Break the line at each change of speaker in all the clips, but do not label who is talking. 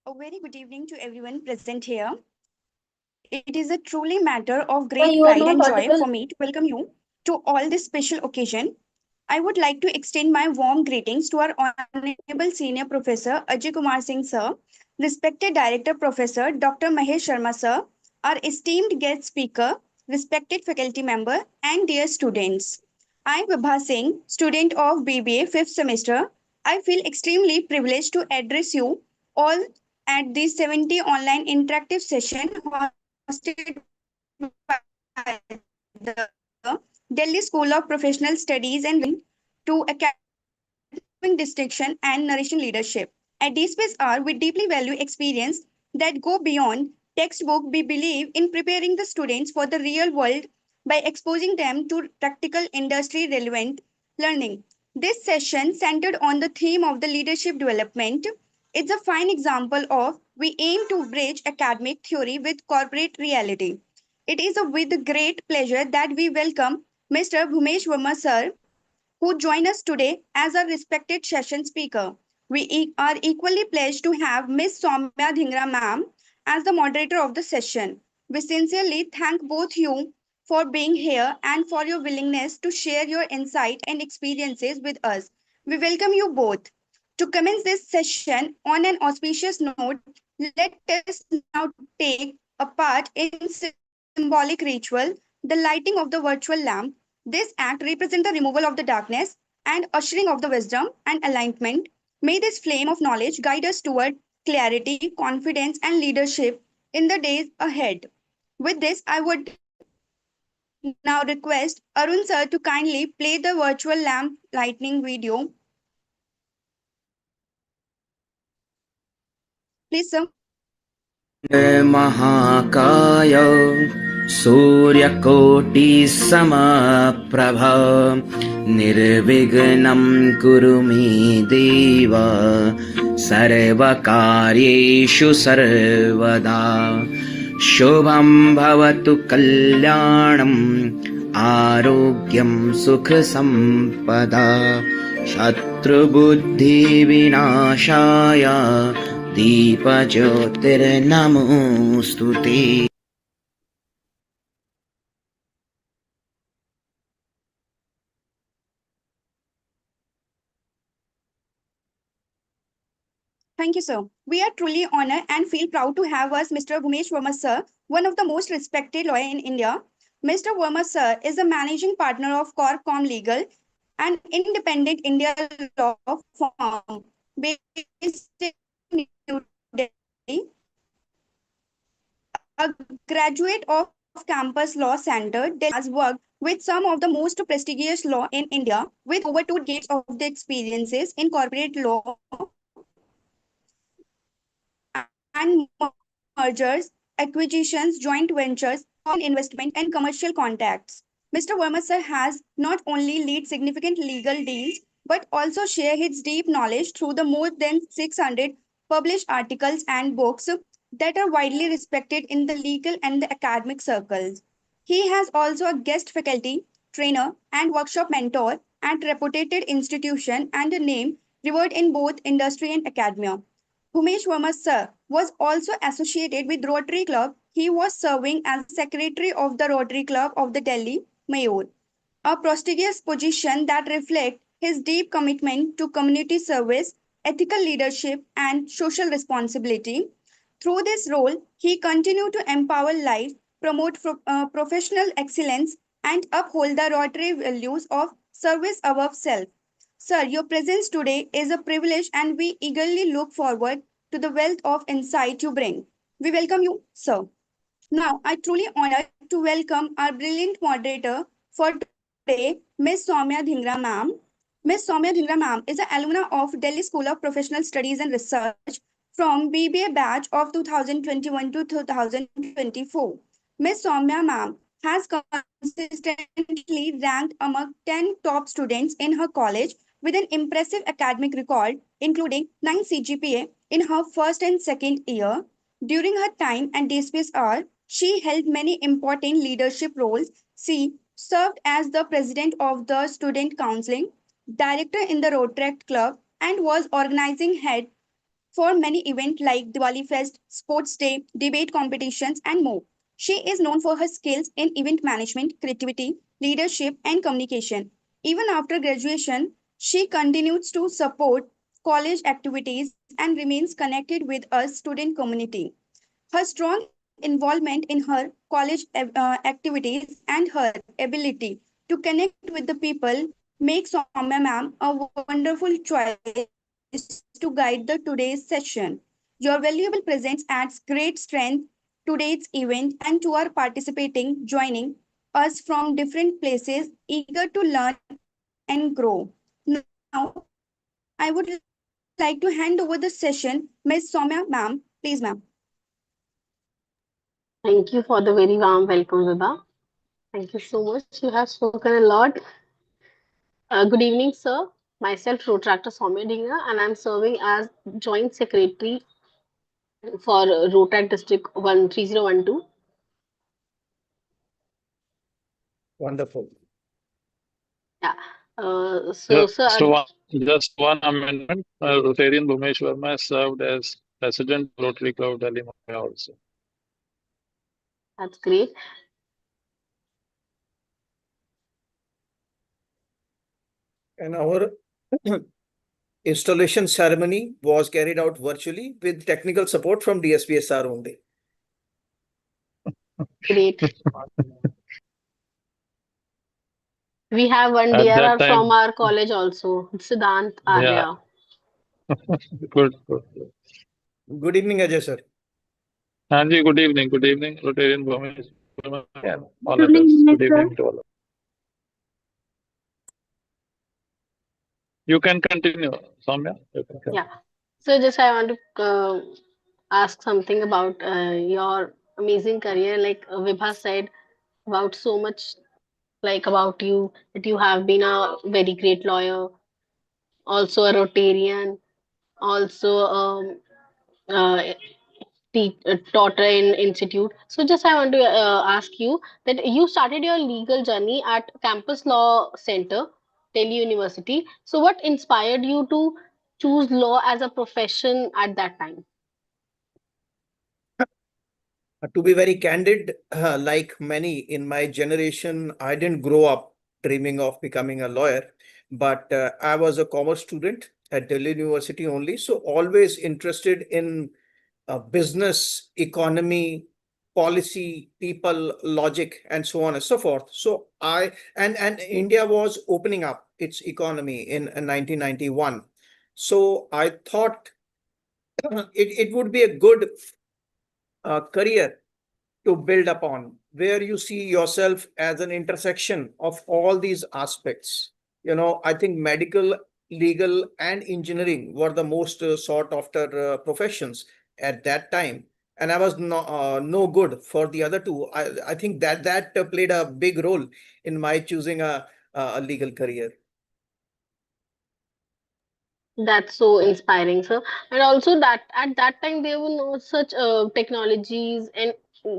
A very good evening to everyone present here. It is a truly matter of great
You are
pride and
not
joy for
audible.
me to welcome you to all this special occasion. I would like to extend my warm greetings to our Honorable Senior Professor Ajay Kumar Singh sir, respected Director Professor Dr. Mahesh Sharma sir, our esteemed guest speaker, respected faculty member, and dear students. I am Vibha Singh, student of BBA 5th semester. I feel extremely privileged to address you all at this 70 online interactive session hosted by the Delhi School of Professional Studies and to academic distinction and nourishing leadership. At DSpace R, we deeply value experience that go beyond textbook. We believe in preparing the students for the real world by exposing them to practical industry relevant learning. This session centered on the theme of the leadership development. It's a fine example of we aim to bridge academic theory with corporate reality. It is with great pleasure that we welcome Mr. Bhumesh Verma sir, who join us today as a respected session speaker. We are equally pleased to have Ms. Soumya Dhingra ma'am as the moderator of the session. We sincerely thank both you for being here and for your willingness to share your insight and experiences with us. We welcome you both. To commence this session on an auspicious note, let us now take a part in symbolic ritual, the lighting of the virtual lamp. This act represents the removal of the darkness and ushering of the wisdom and alignment. May this flame of knowledge guide us toward clarity, confidence, and leadership in the days ahead. With this, I would now request Arun sir to kindly play the virtual lamp lightning video. Please, sir.
महाकाय सूर्यकोटिसमप्रभ निर्विघ्नं कुरु मे देव सर्वकार्येषु सर्वदा शुभं भवतु कल्याणम् आरोग्यं सुखसम्पदा शत्रुबुद्धिविनाशाय दीपज्योतिर्नमोऽस्तु ते
Thank you, sir. We are truly honored and feel proud to have us Mr. Bhumesh Verma, sir, one of the most respected lawyer in India. Mr. Verma, sir, is the managing partner of Corp Comm Legal, an independent India law firm based in New Delhi, a graduate of Campus Law Center, Delhi, has worked with some of the most prestigious law in India, with over 2 decades of the experiences in corporate law and mergers, acquisitions, joint ventures, foreign investment, and commercial contacts. Mr. Verma sir has not only lead significant legal deals but also share his deep knowledge through the more than 600 published articles and books that are widely respected in the legal and the academic circles. He has also a guest faculty, trainer, and workshop mentor at reputed institution and a name revered in both industry and academia. Bhumesh Verma sir was also associated with Rotary Club. He was serving as secretary of the Rotary Club of the Delhi Mayor, a prestigious position that reflects his deep commitment to community service, ethical leadership, and social responsibility. Through this role, he continued to empower life, promote professional excellence, and uphold the Rotary values of service above self. Sir, your presence today is a privilege and we eagerly look forward to the wealth of insight you bring. We welcome you, sir. Now, I truly honored to welcome our brilliant moderator for today, Ms. Soumya Dhingra ma'am. Ms. Soumya Dhingra ma'am is an alumna of Delhi School of Professional Studies and Research from BBA batch of 2021 to 2024. Ms. Soumya ma'am has consistently ranked among 10 top students in her college with an impressive academic record, including 9 CGPA in her first and second year. During her time at DSPSR, she held many important leadership roles. She served as the president of the Student Council, director in the Rotary Club, and was organizing head for many events like Diwali Fest, Sports Day, debate competitions, and more. She is known for her skills in event management, creativity, leadership, and communication. Even after graduation, she continues to support college activities and remains connected with us student community. Her strong involvement in her college activities and her ability to connect with the people makes Soumya ma'am a wonderful choice to guide the today's session. Your valuable presence adds great strength today's event and to our participating, joining us from different places, eager to learn and grow. Now, I would like to hand over the session. Miss Soumya ma'am, please ma'am.
Thank you for the very warm welcome, Vibha. Thank you so much. You have spoken a lot. Good evening, sir. Myself, Rotractor Soumya Dhingra, and I'm serving as Joint Secretary for Rotrac District 13012.
Wonderful.
Yeah. Sir,
Just one amendment. Rotarian Bhumesh Verma has served as President Rotary Club Delhi Mumbai also.
that's great.
And our installation ceremony was carried out virtually with technical support from DSPSR only.
Great. We have one
At that
DRR from
time,
our college also, Siddhant
yeah,
Arya.
good.
Good evening, Ajay sir.
Anji, good evening, Rotarian Bhumesh Verma and all
Good
others.
evening,
Good
sir.
evening to all of you. You can continue, Soumya. You can
Yeah.
continue.
So just I want to ask something about your amazing career. Like Vibha said about so much, like about you, that you have been a very great lawyer, also a Rotarian, also uh, taught in institute. So just I want to ask you that you started your legal journey at Campus Law Center, Delhi University. So what inspired you to choose law as a profession at that time?
To be very candid, like many in my generation, I didn't grow up dreaming of becoming a lawyer, but I was a commerce student at Delhi University only. So always interested in business, economy, policy, people, logic, and so on and so forth. So and India was opening up its economy in 1991. So I thought it would be a good career to build upon, where you see yourself as an intersection of all these aspects. I think medical, legal, and engineering were the most sought after professions at that time. And I was no good for the other two. I think that played a big role in my choosing a legal career.
That's so inspiring, sir. And also that at that time there were no such technologies, and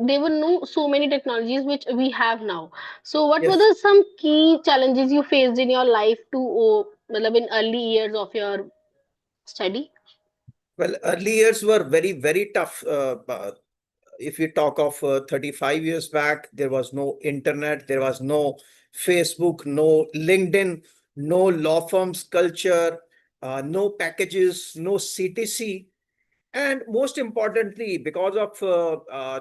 there were no so many technologies which we have now. So what were
Yes.
the some key challenges you faced in your life to matlab in early years of your study?
Well, early years were very, very tough. If you talk of 35 years back, there was no internet, there was no Facebook, no LinkedIn, no law firms culture, no packages, no CTC. And most importantly, because of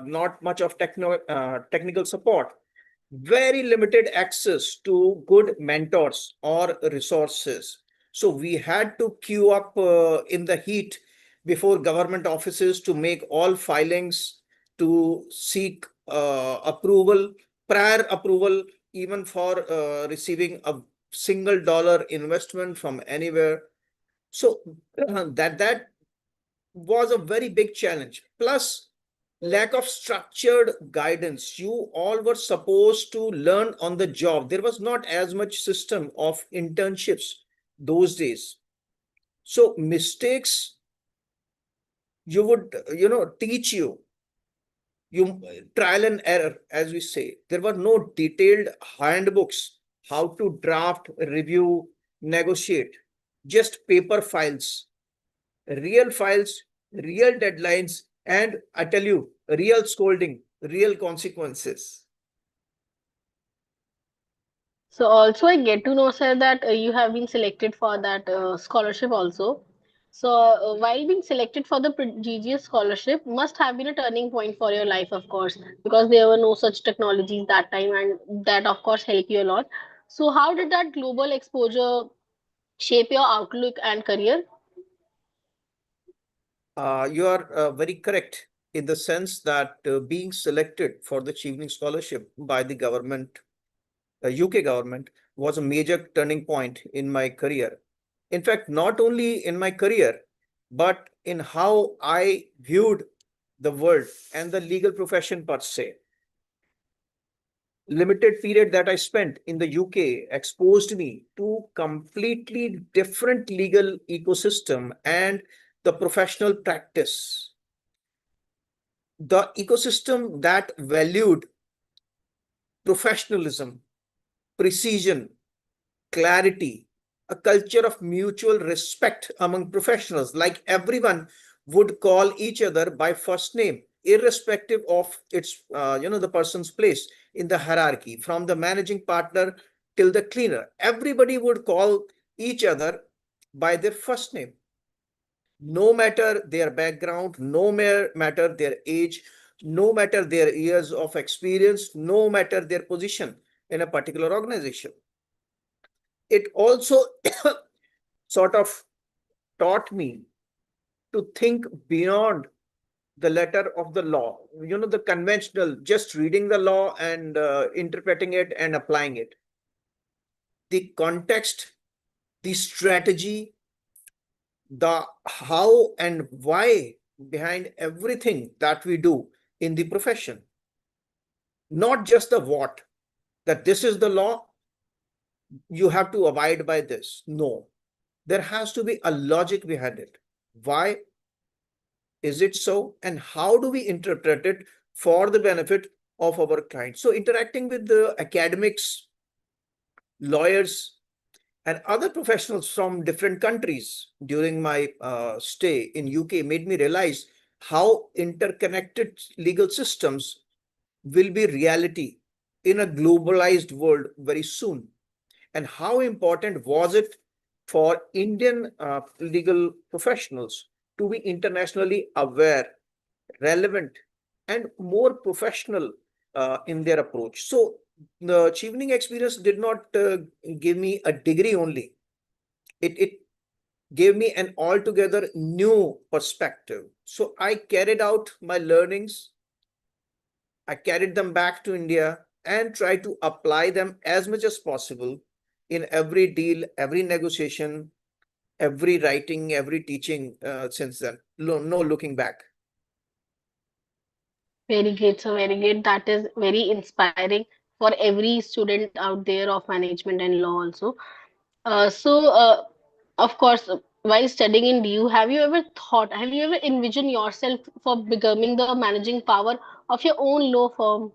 not much of technical support, very limited access to good mentors or resources. So we had to queue up in the heat before government offices to make all filings, to seek approval, prior approval, even for receiving a single dollar investment from anywhere. So that was a very big challenge. Plus, lack of structured guidance. You all were supposed to learn on the job. There was not as much system of internships those days. So mistakes you would, teach you trial and error, as we say. There were no detailed handbooks how to draft, review, negotiate, just paper files. Real files real deadlines, and I tell you, real scolding, real consequences.
So also I get to know, sir, that you have been selected for that scholarship also. So while being selected for the prestigious scholarship must have been a turning point for your life, of course, because there were no such technologies that time, and that of course helped you a lot. So how did that global exposure shape your outlook and career?
You are very correct in the sense that being selected for the Chevening Scholarship by the government, UK government, was a major turning point in my career. In fact, not only in my career, but in how I viewed the world and the legal profession per se. Limited period that I spent in the UK exposed me to completely different legal ecosystem and the professional practice. The ecosystem that valued professionalism, precision, clarity, a culture of mutual respect among professionals, like everyone would call each other by first name, irrespective of its, the person's place in the hierarchy, from the managing partner till the cleaner. Everybody would call each other by their first name, no matter their background, no matter their age, no matter their years of experience, no matter their position in a particular organization. It also sort of taught me to think beyond the letter of the law, the conventional, just reading the law and interpreting it and applying it. The context, the strategy, the how and why behind everything that we do in the profession, not just the what, that this is the law, you have to abide by this. No, there has to be a logic behind it. Why is it so, and how do we interpret it for the benefit of our clients? So interacting with the academics, lawyers, and other professionals from different countries during my stay in UK made me realize how interconnected legal systems will be reality in a globalized world very soon, and how important was it for Indian legal professionals to be internationally aware, relevant, and more professional in their approach. So the Chevening experience did not give me a degree only. It gave me an altogether new perspective. So I carried out my learnings, I carried them back to India and tried to apply them as much as possible in every deal, every negotiation, every writing, every teaching since then. No looking back.
Very great, so very great. That is very inspiring for every student out there of management and law also. Of course, while studying in DU, have you ever envisioned yourself for becoming the managing power of your own law firm?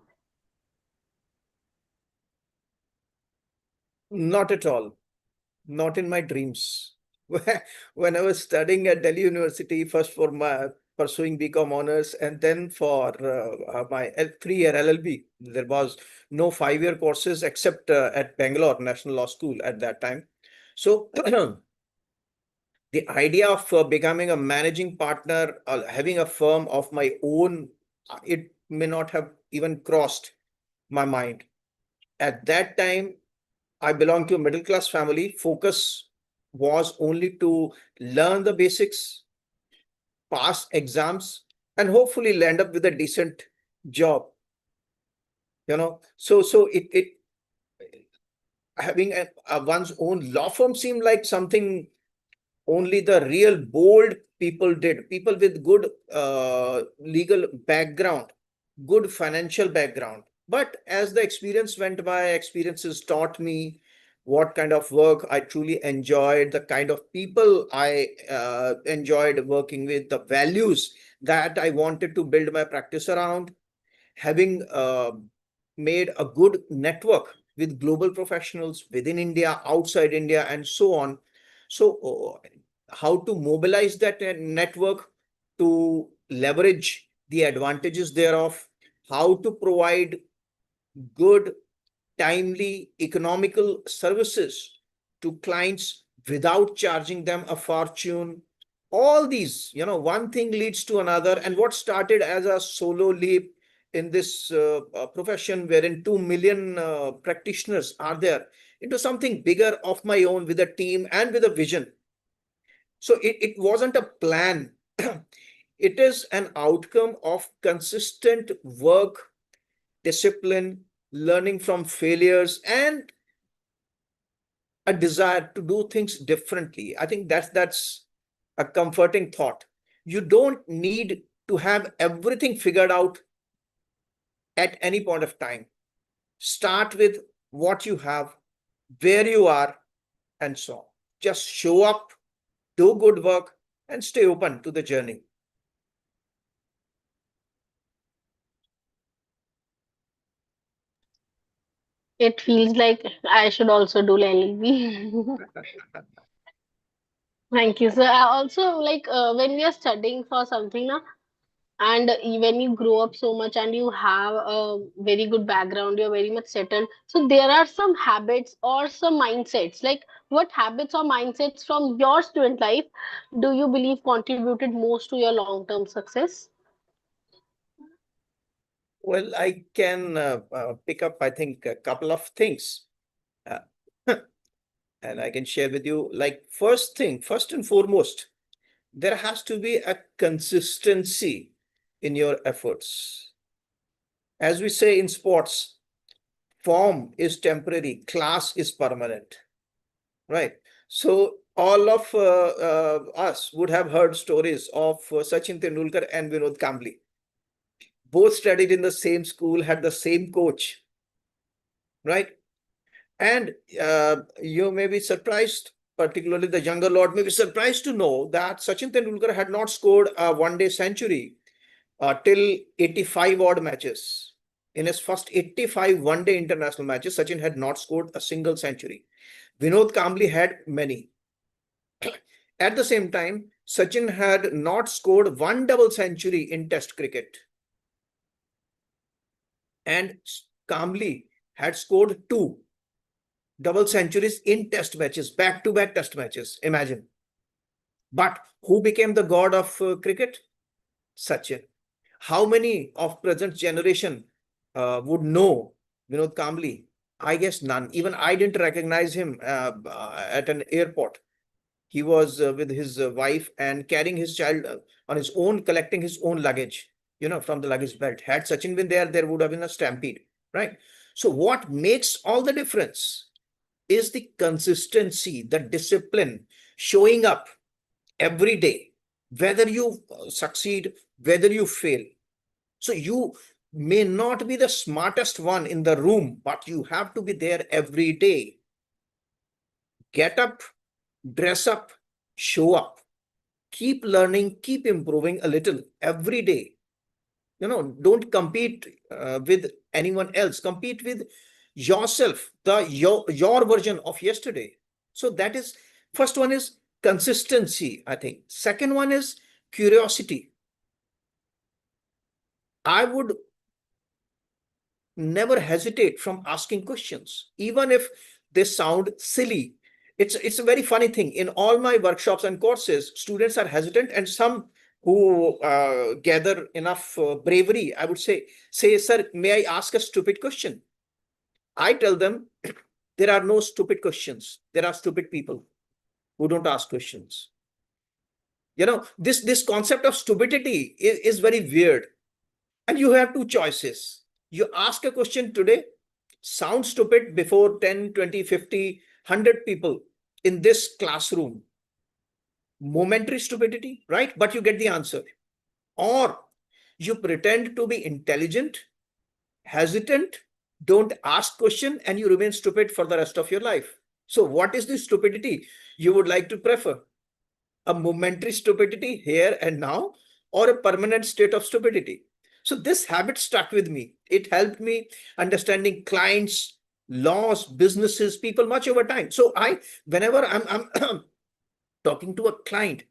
Not at all. Not in my dreams. When I was studying at Delhi University, first for my pursuing BCom honors and then for my 3-year LLB, there was no 5-year courses except at Bangalore National Law School at that time. So the idea of becoming a managing partner, having a firm of my own, it may not have even crossed my mind. At that time, I belong to a middle class family. Focus was only to learn the basics, pass exams, and hopefully land up with a decent job. So it having one's own law firm seemed like something only the real bold people did. People with good legal background, good financial background. But as the experience went by, experiences taught me what kind of work I truly enjoyed, the kind of people I enjoyed working with, the values that I wanted to build my practice around, having made a good network with global professionals within India, outside India, and so on. So, how to mobilize that network? to leverage the advantages thereof, how to provide good, timely, economical services to clients without charging them a fortune. All these, one thing leads to another. And what started as a solo leap in this profession, wherein 2 million practitioners are there, into something bigger of my own with a team and with a vision. So it wasn't a plan. It is an outcome of consistent work, discipline, learning from failures, and a desire to do things differently. I think that's a comforting thought. You don't need to have everything figured out at any point of time. Start with what you have, where you are, and so on. Just show up, do good work, and stay open to the journey.
It feels like I should also do LLB. Thank you. So I also like when we are studying for something now, and when you grow up so much and you have a very good background, you're very much settled. So there are some habits or some mindsets. Like what habits or mindsets from your student life do you believe contributed most to your long-term success?
Well, I can pick up, I think, a couple of things. Uh, and I can share with you, like, first and foremost, there has to be a consistency in your efforts. As we say in sports, form is temporary, class is permanent, right? So all of us would have heard stories of Sachin Tendulkar and Vinod Kambli. Both studied in the same school, had the same coach, right? And you may be surprised, particularly the younger lot may be surprised to know that Sachin Tendulkar had not scored a one-day century till 85 odd matches. In his first 85 one-day international matches, Sachin had not scored a single century. Vinod Kambli had many. At the same time, Sachin had not scored one double century in Test cricket. And Kambli had scored two double centuries in Test matches, back-to-back Test matches. Imagine. But who became the god of cricket? Sachin. How many of present generation would know Vinod Kambli? I guess none. Even I didn't recognize him at an airport. He was with his wife and carrying his child on his own, collecting his own luggage, from the luggage belt. Had Sachin been there, there would have been a stampede, right? So what makes all the difference is the consistency, the discipline, showing up every day, whether you succeed, whether you fail. So you may not be the smartest one in the room, but you have to be there every day. Get up, dress up, show up, keep learning, keep improving a little every day. Don't compete with anyone else. Compete with yourself, your version of yesterday. So that is, first one is consistency, I think. Second one is curiosity. I would never hesitate from asking questions, even if they sound silly. It's a very funny thing. In all my workshops and courses, students are hesitant, and some who gather enough bravery, I would say, sir, may I ask a stupid question? I tell them, there are no stupid questions. There are stupid people who don't ask questions. This concept of stupidity is very weird. And you have two choices. You ask a question today, sound stupid before 10, 20, 50, 100 people in this classroom. Momentary stupidity, right? But you get the answer. Or you pretend to be intelligent, hesitant, don't ask question, and you remain stupid for the rest of your life. So what is the stupidity you would like to prefer? A momentary stupidity here and now, or a permanent state of stupidity? So this habit stuck with me. It helped me understanding clients, laws, businesses, people much over time. So whenever I'm talking to a client,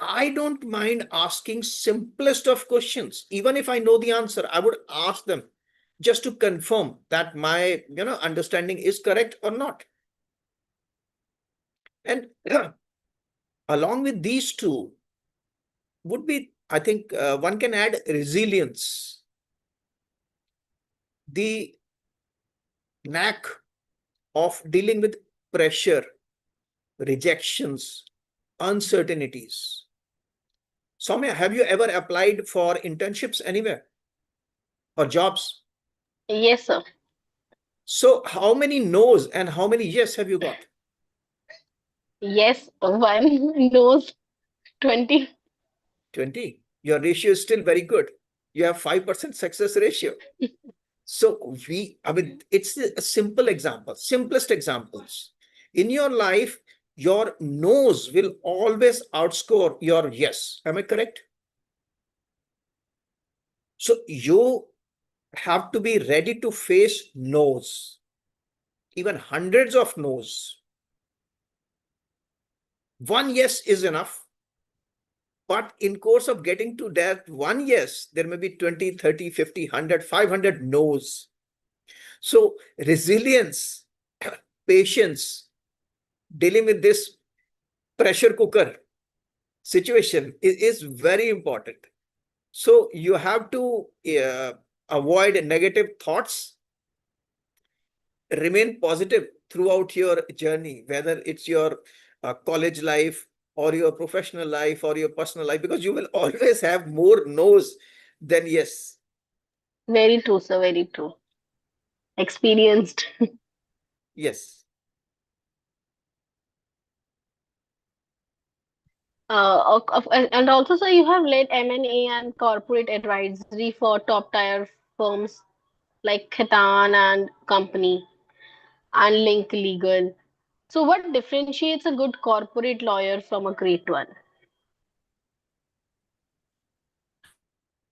I don't mind asking simplest of questions. Even if I know the answer, I would ask them just to confirm that my understanding is correct or not. And along with these two would be, I think, one can add resilience, the knack of dealing with pressure, rejections, uncertainties. Soumya, have you ever applied for internships anywhere or jobs?
Yes, sir.
So how many no's and how many yes have you got?
Yes, one knows 20.
20. Your ratio is still very good. You have 5% success ratio. So it's a simple example, simplest examples. In your life, your no's will always outscore your yes. Am I correct? So you have to be ready to face no's, even hundreds of no's. One yes is enough. But in course of getting to that one yes, there may be 20, 30, 50, 100, 500 no's. So resilience, patience, dealing with this pressure cooker situation is very important. So you have to avoid negative thoughts, remain positive throughout your journey, whether it's your college life or your professional life or your personal life, because you will always have more no's than yes.
Very true, sir. Very true. Experienced.
Yes.
And also, sir, you have led M&A and corporate advisory for top tier firms like Khaitan and Company and Link Legal. So, what differentiates a good corporate lawyer from a great one?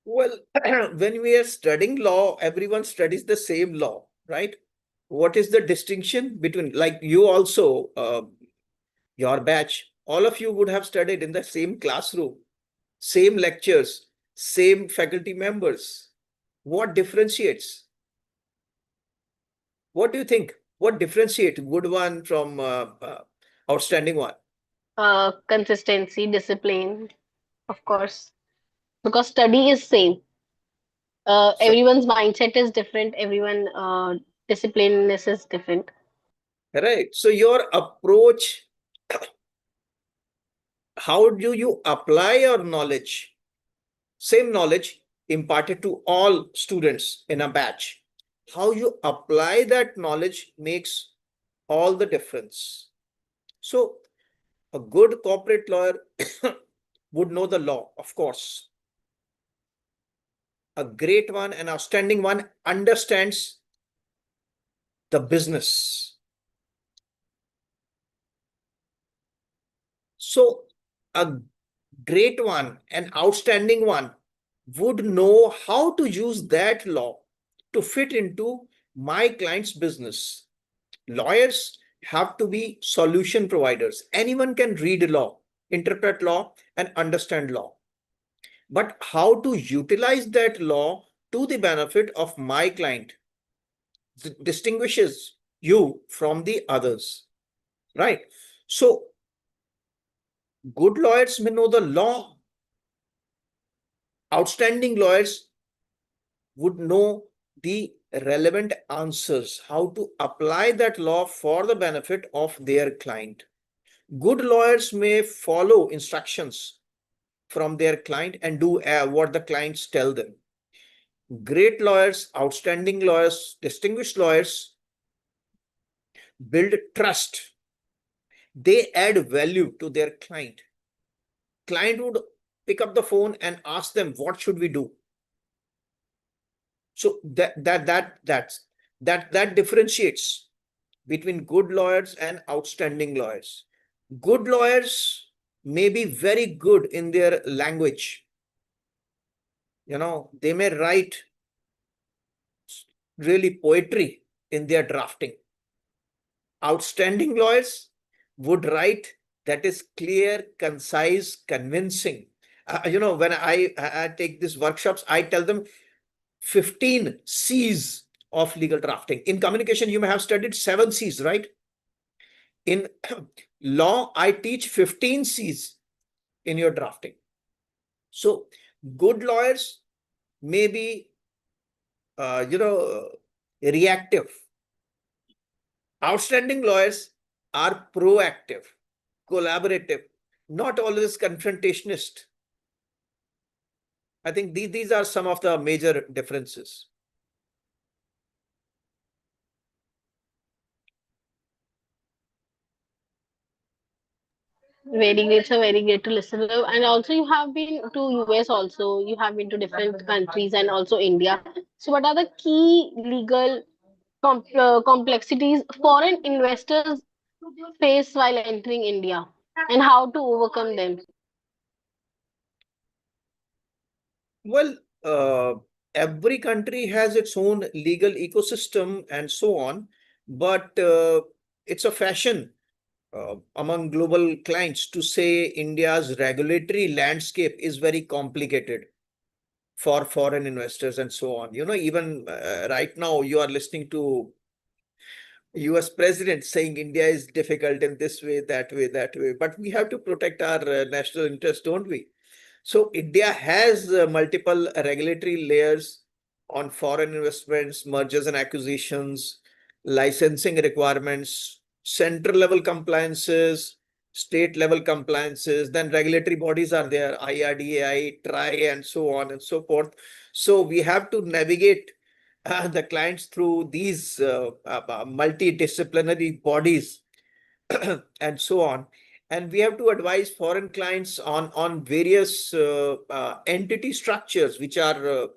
Well, when we are studying law, everyone studies the same law, right? What is the distinction between, like you also, your batch, all of you would have studied in the same classroom, same lectures, same faculty members. What differentiates? What do you think? What differentiates good one from outstanding one?
Consistency, discipline, of course, because study is same.
So,
Everyone's mindset is different. Everyone disciplineness is different.
right. So your approach, how do you apply your knowledge? Same knowledge imparted to all students in a batch. How you apply that knowledge makes all the difference. So a good corporate lawyer would know the law, of course. A great one, an outstanding one, understands the business. So a great one, an outstanding one, would know how to use that law to fit into my client's business. Lawyers have to be solution providers. Anyone can read law, interpret law, and understand law. But how to utilize that law to the benefit of my client distinguishes you from the others, right? So good lawyers may know the law. Outstanding lawyers would know the relevant answers, how to apply that law for the benefit of their client. Good lawyers may follow instructions from their client and do what the clients tell them. Great lawyers, outstanding lawyers, distinguished lawyers build trust. They add value to their client. Client would pick up the phone and ask them, what should we do? So that differentiates between good lawyers and outstanding lawyers. Good lawyers may be very good in their language. They may write really poetry in their drafting. Outstanding lawyers would write that is clear, concise, convincing. When I take these workshops, I tell them 15 C's of legal drafting. In communication, you may have studied 7 C's, right? In law, I teach 15 C's in your drafting. So good lawyers may be, reactive. Outstanding lawyers are proactive, collaborative, not always confrontationist. I think these are some of the major differences.
Very great, so very great to listen to. And also, you have been to US. Also, you have been to different countries and also India. So, what are the key legal complexities foreign investors face while entering India, and how to overcome them?
Well, every country has its own legal ecosystem and so on, but it's a fashion among global clients to say India's regulatory landscape is very complicated for foreign investors and so on. Even right now, you are listening to US president saying India is difficult in this way, that way, that way. But we have to protect our national interest, don't we? So India has multiple regulatory layers on foreign investments, mergers and acquisitions, licensing requirements, central level compliances, state level compliances. Then regulatory bodies are there, IRDAI, TRI, and so on and so forth. So we have to navigate the clients through these multidisciplinary bodies and so on. And we have to advise foreign clients on various entity structures, which are,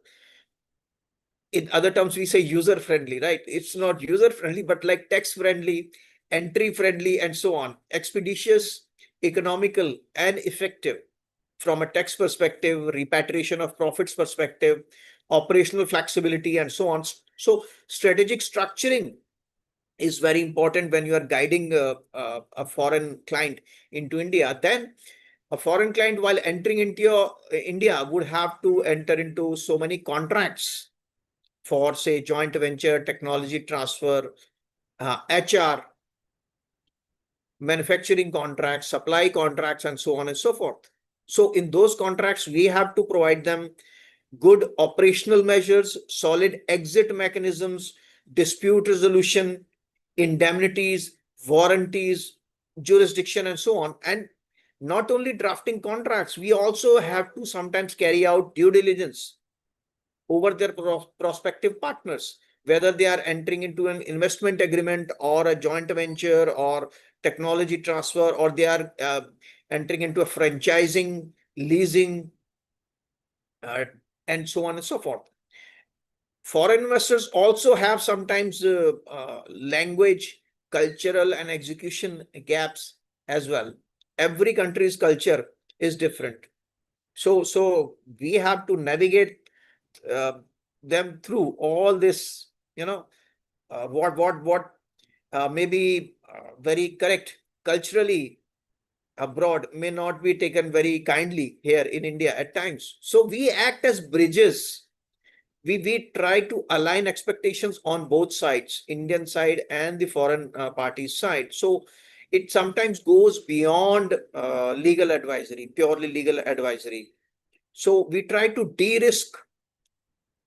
in other terms, we say user friendly, right? It's not user friendly, but like tax friendly, entry friendly, and so on. Expeditious, economical, and effective from a tax perspective, repatriation of profits perspective, operational flexibility, and so on. So strategic structuring is very important when you are guiding a foreign client into India. Then a foreign client, while entering into India, would have to enter into so many contracts for, say, joint venture, technology transfer, HR, manufacturing contracts, supply contracts, and so on and so forth. So in those contracts, we have to provide them good operational measures, solid exit mechanisms, dispute resolution, indemnities, warranties, jurisdiction, and so on. And not only drafting contracts, we also have to sometimes carry out due diligence over their prospective partners, whether they are entering into an investment agreement or a joint venture or technology transfer, or they are entering into a franchising, leasing, and so on and so forth. Foreign investors also have sometimes language, cultural, and execution gaps as well. Every country's culture is different. So we have to navigate uh, them through all this, what may be very correct culturally abroad may not be taken very kindly here in India at times. So we act as bridges. We try to align expectations on both sides, Indian side and the foreign parties side. So it sometimes goes beyond legal advisory, purely legal advisory. So we try to de-risk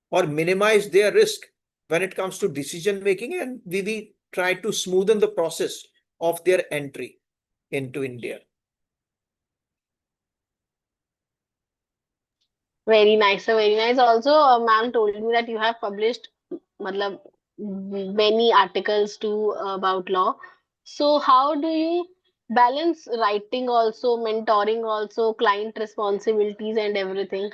or minimize their risk when it comes to decision making, and we try to smoothen the process of their entry into India.
Very nice, so very nice. Also, ma'am told me that you have published matlab, many articles too about law. So, how do you balance writing also, mentoring also, client responsibilities and everything?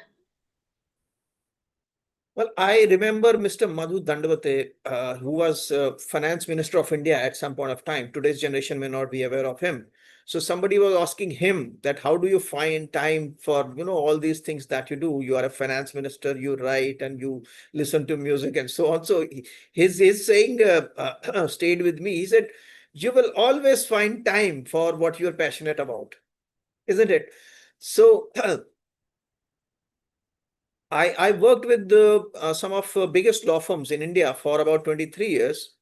Well, I remember Mr. Madhu Dandavate, who was finance minister of India at some point of time. Today's generation may not be aware of him. So somebody was asking him that how do you find time for all these things that you do? You are a finance minister, you write and you listen to music and so on. So his saying stayed with me. He said, you will always find time for what you're passionate about, isn't it? So I worked with some of biggest law firms in India for about 23 years.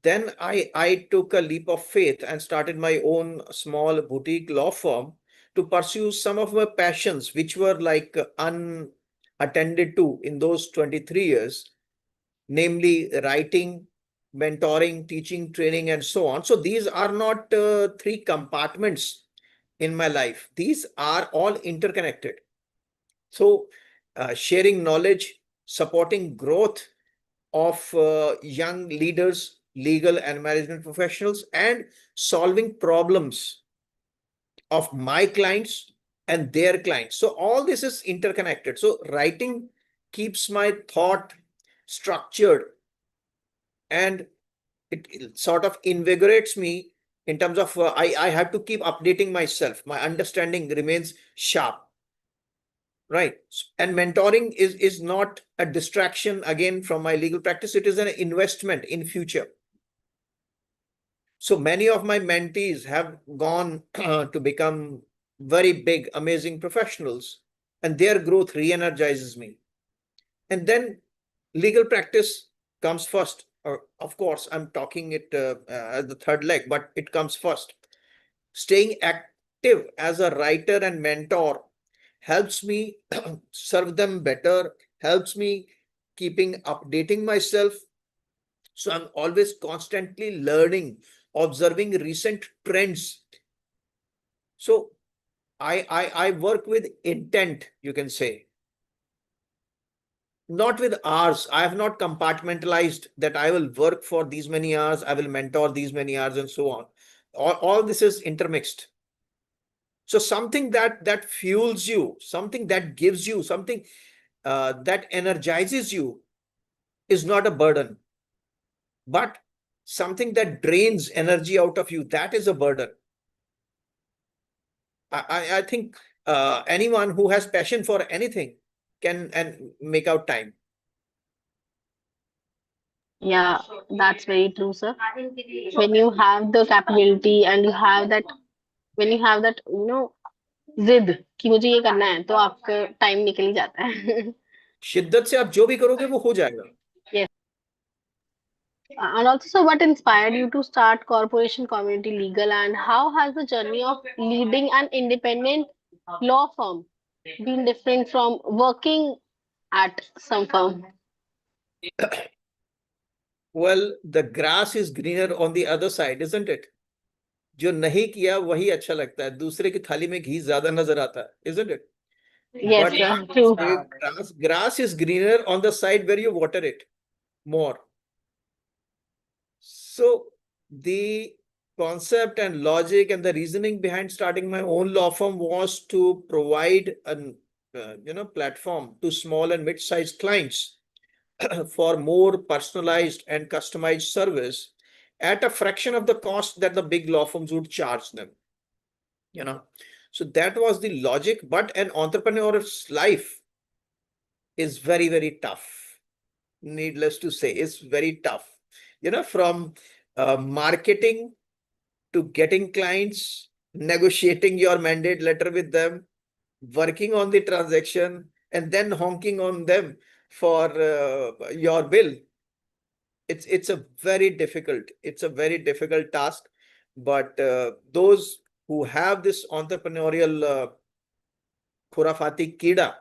Then I took a leap of faith and started my own small boutique law firm to pursue some of my passions, which were like unattended to in those 23 years, namely writing, mentoring, teaching, training, and so on. So these are not three compartments in my life. These are all interconnected. So sharing knowledge, supporting growth of young leaders, legal and management professionals, and solving problems of my clients and their clients. So all this is interconnected. So writing keeps my thought structured, and it sort of invigorates me in terms of I have to keep updating myself. My understanding remains sharp, right? And mentoring is not a distraction again from my legal practice. It is an investment in future. So many of my mentees have gone to become very big, amazing professionals, and their growth re-energizes me. And then legal practice comes first. Or of course, I'm talking it as the third leg, but it comes first. Staying active as a writer and mentor helps me serve them better, helps me keeping updating myself. So I'm always constantly learning, observing recent trends. So I work with intent, you can say, not with hours. I have not compartmentalized that I will work for these many hours, I will mentor these many hours, and so on. All this is intermixed. So something that fuels you, something that gives you, something that energizes you is not a burden, but something that drains energy out of you, that is a burden. I think anyone who has passion for anything can and make out time.
Yeah, that's very true, sir. When you have the capability and you have that, when you have that, जिद कि मुझे ये करना है तो आपका time निकल ही जाता है.
शिद्दत से आप जो भी करोगे वो हो जाएगा.
Yes. And also, so what inspired you to start Corporation Community Legal, and how has the journey of leading an independent law firm been different from working at some firm?
Well, the grass is greener on the other side, isn't it? जो नहीं किया वही अच्छा लगता है, दूसरे की थाली में घी ज्यादा नजर आता है, isn't it?
Yes,
But
sir, true.
grass is greener on the side where you water it more. So the concept and logic and the reasoning behind starting my own law firm was to provide an platform to small and mid-sized clients for more personalized and customized service at a fraction of the cost that the big law firms would charge them. So that was the logic. But an entrepreneur's life is very, very tough. Needless to say, it's very tough. From marketing to getting clients, negotiating your mandate letter with them, working on the transaction, and then honking on them for your bill. It's a very difficult task. But those who have this entrepreneurial khurafati kida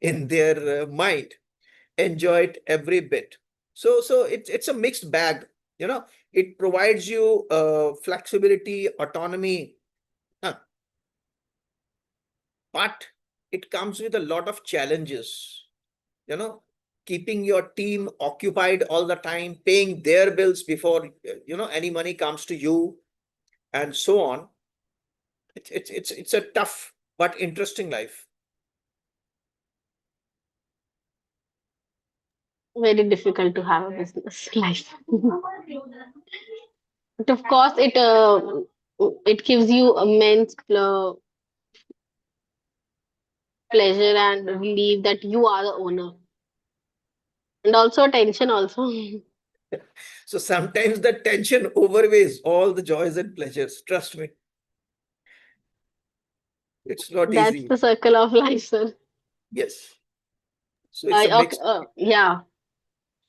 in their mind enjoy it every bit. So it's a mixed bag. It provides you flexibility, autonomy, but it comes with a lot of challenges. Keeping your team occupied all the time, paying their bills before any money comes to you, and so on. It's a tough but interesting life.
Very difficult to have a business life. But of course, it gives you immense pleasure and relief that you are the owner, and also attention also.
So sometimes the tension overweighs all the joys and pleasures. Trust me, it's not
That's
easy.
the circle of life, sir.
Yes. So it's a
Okay,
mix.
yeah.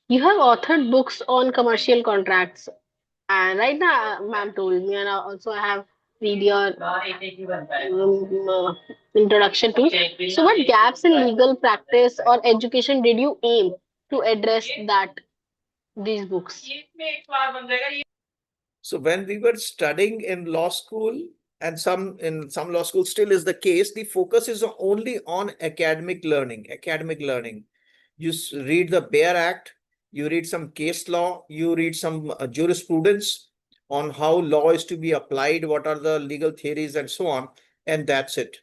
You have authored books on commercial contracts, and right now, ma'am told me, and also I have read your introduction too. So, what gaps in legal practice or education did you aim to address that these books?
So when we were studying in law school, and some in some law school still is the case, the focus is only on academic learning. Academic learning. You read the Bare Act, you read some case law, you read some jurisprudence on how law is to be applied, what are the legal theories, and so on, and that's it.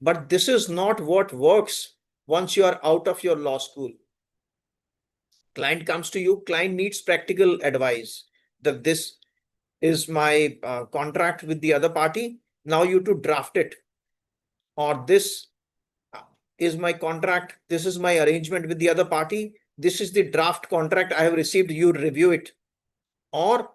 But this is not what works once you are out of your law school. Client comes to you, client needs practical advice. That this is my contract with the other party. Now you to draft it. Or this is my contract. This is my arrangement with the other party. This is the draft contract I have received. You review it. Or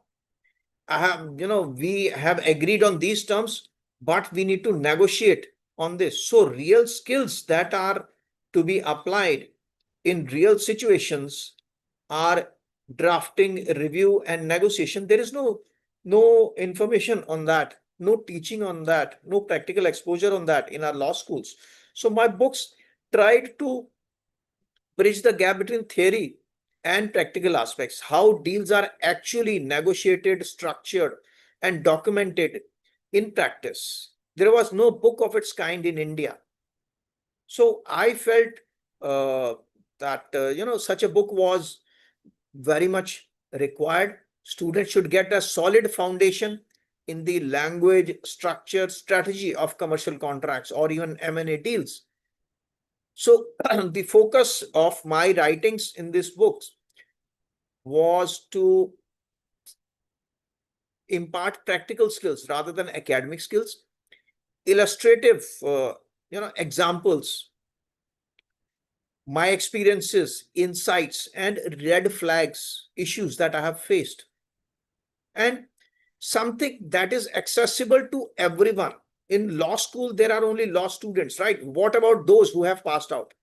I have, we have agreed on these terms, but we need to negotiate on this. So real skills that are to be applied in real situations are drafting, review, and negotiation. There is no information on that, no teaching on that, no practical exposure on that in our law schools. So my books tried to bridge the gap between theory and practical aspects, how deals are actually negotiated, structured, and documented in practice. There was no book of its kind in India. So I felt that such a book was very much required. Students should get a solid foundation in the language, structure, strategy of commercial contracts or even M&A deals. So the focus of my writings in this book was to impart practical skills rather than academic skills, illustrative examples, my experiences, insights, and red flags, issues that I have faced, and something that is accessible to everyone. In law school, there are only law students, right? What about those who have passed out?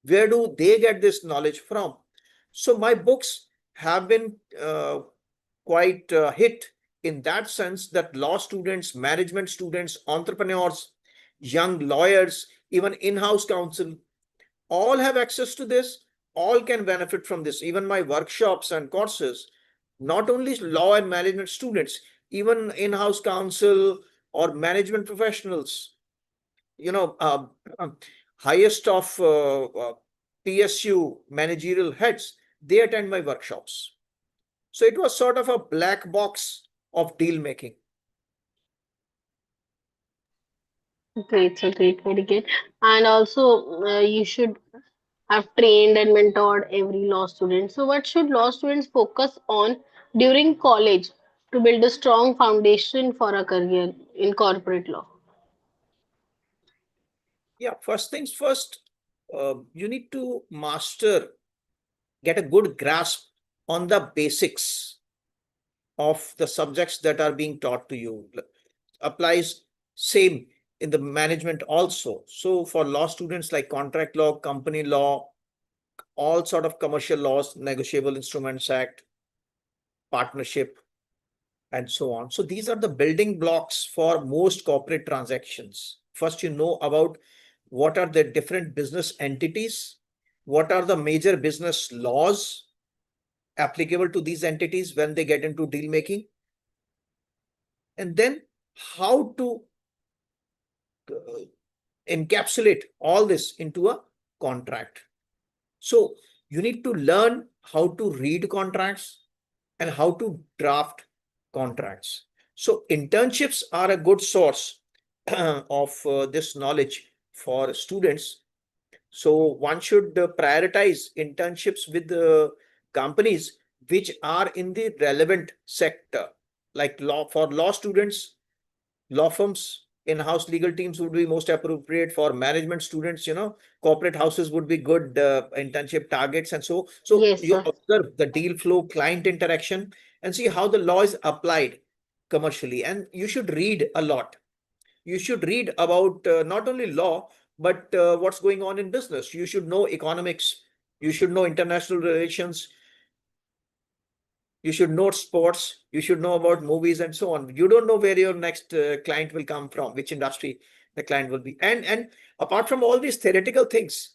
Where do they get this knowledge from? So my books have been quite hit in that sense that law students, management students, entrepreneurs, young lawyers, even in-house counsel, all have access to this, all can benefit from this. Even my workshops and courses, not only law and management students, even in-house counsel or management professionals, you know, highest of PSU managerial heads, they attend my workshops. So it was sort of a black box of deal making.
Great, so great, very good. And also, you should have trained and mentored every law student. So, what should law students focus on during college to build a strong foundation for a career in corporate law?
Yeah, first things first, you need to get a good grasp on the basics of the subjects that are being taught to you. Applies same in the management also. So for law students, like contract law, company law, all sort of commercial laws, Negotiable Instruments Act, partnership, and so on. So these are the building blocks for most corporate transactions. First, you know about what are the different business entities, what are the major business laws applicable to these entities when they get into deal making, and then how to uh, encapsulate all this into a contract. So you need to learn how to read contracts and how to draft contracts. So internships are a good source of this knowledge for students. So one should prioritize internships with the companies which are in the relevant sector, like law. For law students, law firms In-house legal teams would be most appropriate. For management students, corporate houses would be good internship targets. And so
Yes,
you
sir.
observe the deal flow, client interaction, and see how the law is applied commercially. And you should read a lot. You should read about not only law, but what's going on in business. You should know economics. You should know international relations. You should know sports. You should know about movies and so on. You don't know where your next client will come from, which industry the client will be. And apart from all these theoretical things,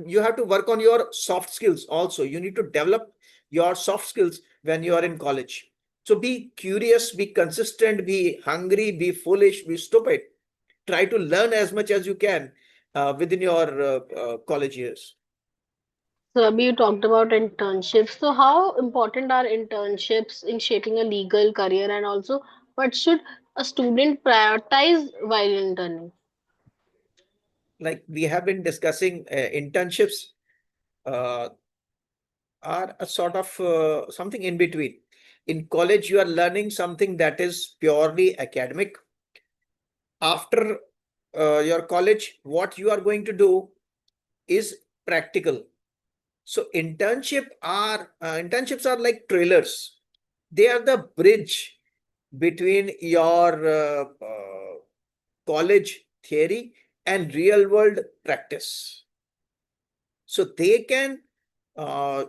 you have to work on your soft skills also. You need to develop your soft skills when you are in college. So be curious, be consistent, be hungry, be foolish, be stupid. Try to learn as much as you can within your college years.
So, Abhi, you talked about internships. So, how important are internships in shaping a legal career, and also what should a student prioritize while interning?
Like we have been discussing, internships uh, are a sort of something in between. In college, you are learning something that is purely academic. After your college, what you are going to do is practical. So internships are like trailers. They are the bridge between your college theory and real world practice. So they can uh,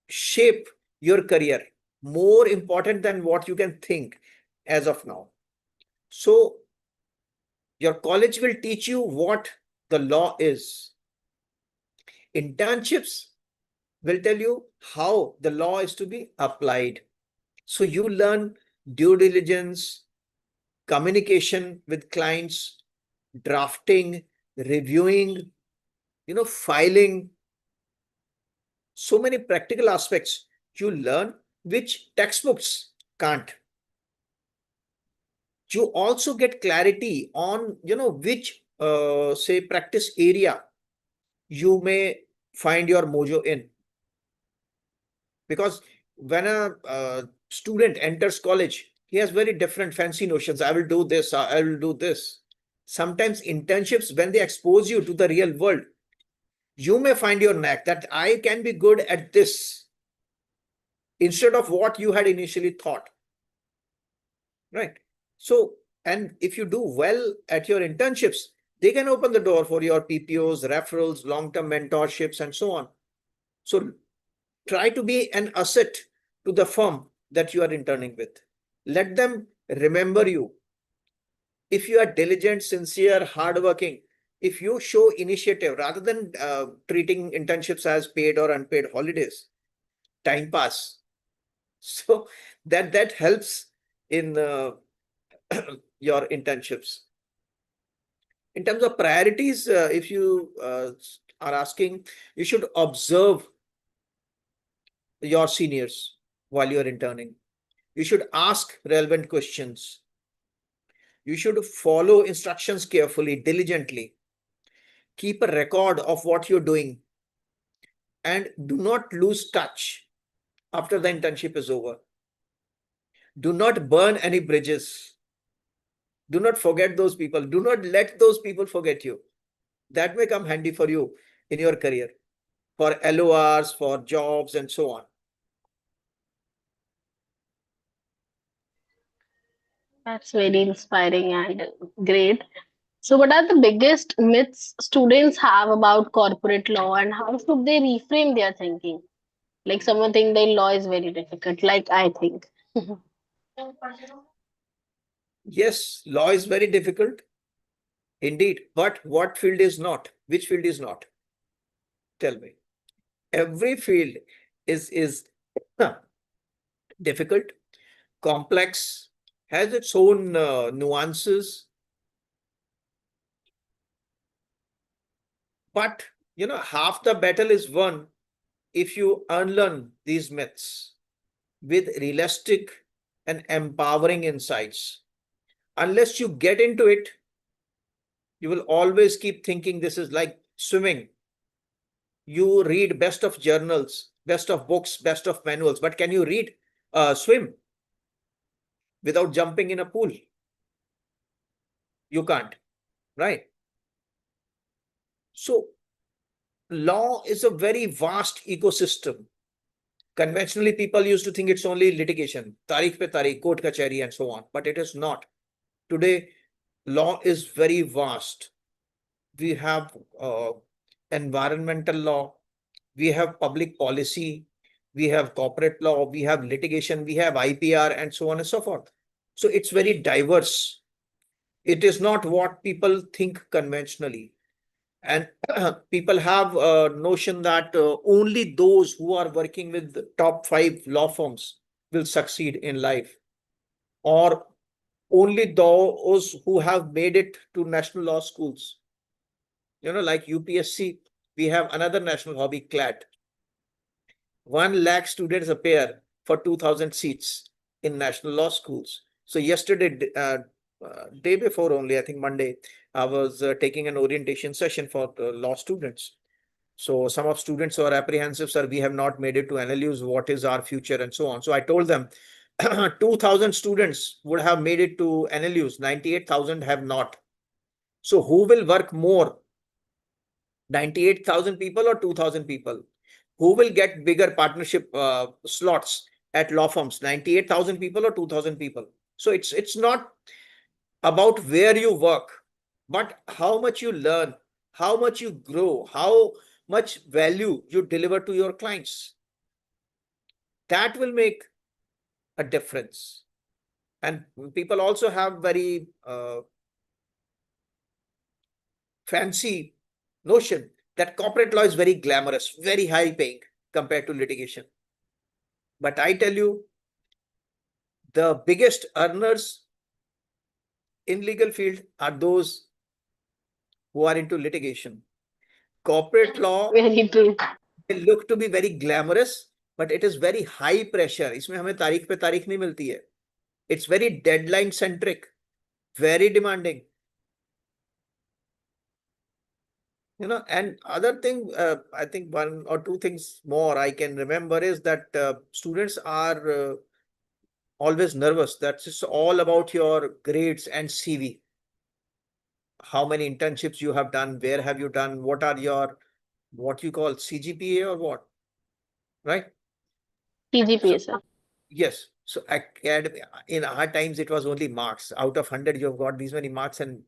shape your career more important than what you can think as of now. So your college will teach you what the law is. Internships will tell you how the law is to be applied. So you learn due diligence, communication with clients, drafting, reviewing, filing. So many practical aspects you learn which textbooks can't. You also get clarity on, which, say, practice area you may find your mojo in. Because when a student enters college, he has very different fancy notions. I will do this, I will do this. Sometimes internships, when they expose you to the real world, you may find your knack that I can be good at this instead of what you had initially thought. Right. So, and if you do well at your internships, they can open the door for your PPOs, referrals, long-term mentorships, and so on. So try to be an asset to the firm that you are interning with. Let them remember you. If you are diligent, sincere, hardworking, if you show initiative rather than treating internships as paid or unpaid holidays, time pass. So that helps in your internships. In terms of priorities, if you are asking, you should observe your seniors while you're interning. You should ask relevant questions. You should follow instructions carefully, diligently. Keep a record of what you're doing and do not lose touch after the internship is over. Do not burn any bridges. Do not forget those people. Do not let those people forget you. That may come handy for you in your career, for LORs, for jobs, and so on.
That's very inspiring and great. So, what are the biggest myths students have about corporate law, and how should they reframe their thinking? Like someone think that law is very difficult, like I think.
Yes, law is very difficult indeed, but what field is not? Which field is not? Tell me. Every field is difficult, complex, has its own nuances, but half the battle is won if you unlearn these myths with realistic and empowering insights. Unless you get into it, you will always keep thinking this is like swimming. You read best of journals, best of books, best of manuals, but can you swim without jumping in a pool? You can't, right? So law is a very vast ecosystem. Conventionally, people used to think it's only litigation, tarikh pe tarikh, court kachari, and so on, but it is not. Today, law is very vast. We have environmental law, we have public policy, we have corporate law, we have litigation, we have IPR, and so on and so forth. So it's very diverse. It is not what people think conventionally. And people have a notion that only those who are working with the top 5 law firms will succeed in life, or only those who have made it to national law schools. Like UPSC, we have another national hobby, CLAT. 1 lakh students appear for 2,000 seats in national law schools. So yesterday, day before only, I think Monday, I was taking an orientation session for law students. So some of students were apprehensive, sir, we have not made it to NLUs, what is our future, and so on. So I told them 2,000 students would have made it to NLUs, 98,000 have not. So who will work more, 98,000 people or 2,000 people? Who will get bigger partnership slots at law firms, 98,000 people or 2,000 people? So it's not about where you work, but how much you learn, how much you grow, how much value you deliver to your clients. That will make a difference. And people also have very fancy notion that corporate law is very glamorous, very high paying compared to litigation. But I tell you, the biggest earners in legal field are those who are into litigation. Corporate law
Very true.
will look to be very glamorous, but it is very high pressure. इसमें हमें तारीख पे तारीख नहीं मिलती है. It's very deadline centric, very demanding. And other thing, I think 1 or 2 things more I can remember is that students are always nervous. That's just all about your grades and CV. How many internships you have done, where have you done, what are your, what you call CGPA or what, right? So,
TGPA, sir.
yes. So in our times, it was only marks. Out of 100, you have got these many marks, and